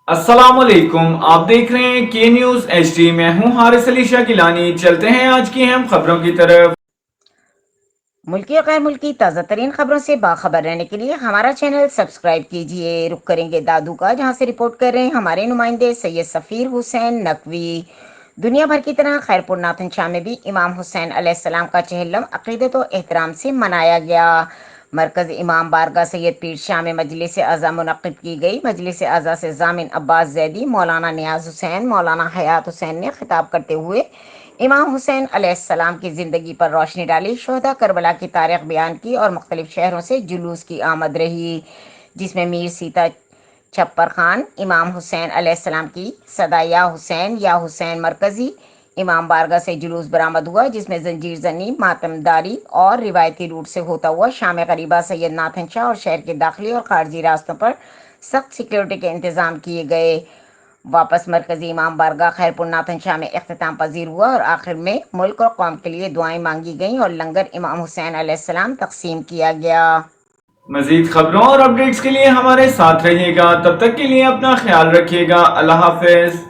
अस्सलामुअलैकुम, आप देख रहे हैं के न्यूज HD। मैं हूं हारिस अली शाह गिलानी। चलते हैं आज की अहम खबरों की तरफ। मुल्की और गैर मुल्की ताज़ा तरीन खबरों से बाखबर रहने के लिए हमारा चैनल सब्सक्राइब कीजिए। रुक करेंगे दादू का, जहां से रिपोर्ट कर रहे हैं हमारे नुमाइंदे सैयद सफ़ीर हुसैन नकवी। दुनिया भर की तरह खैरपुर नाथन शाह में भी इमाम हुसैन अलैहिस्सलाम का चहलम अक़ीदत और एहतराम से मनाया गया। मरकज़ इमाम बारगाह सैयद पीर शाह में मजलिस आज़ा मुनक़्क़िद की गई। मजलिस आज़ा से ज़ामिन अब्बास ज़ैदी, मौलाना नियाज़ हुसैन, मौलाना हयात हुसैन ने खिताब करते हुए इमाम हुसैन अलैहिस्सलाम की ज़िंदगी पर रोशनी डाली, शोहदा करबला की तारीख़ बयान की और मुख्तलिफ शहरों से जुलूस की आमद रही, जिसमें मीर सीता छप्पर खान, इमाम हुसैन अलैहिस्सलाम की सदा या हुसैन मरकज़ी इमाम बारगाह से जुलूस बरामद हुआ, जिसमें जंजीर जनी, मातमदारी और रिवायती रूट से होता हुआ शाम गरीबा सैयद नाथन शाह और शहर के दाखिली और खारजी रास्तों पर सख्त सिक्योरिटी के इंतजाम किए गए। वापस मरकजी इमाम बारगाह खैरपुर नाथन शाह में इख्तिताम पजीर हुआ और आखिर में मुल्क और कौम के लिए दुआएं मांगी गईं और लंगर इमाम हुसैन अलैहिस्सलाम तकसीम किया गया। मजीद खबरों और अपडेट्स के लिए हमारे साथ रहिएगा। तब तक के लिए अपना ख्याल रखिएगा। अल्लाह हाफिज।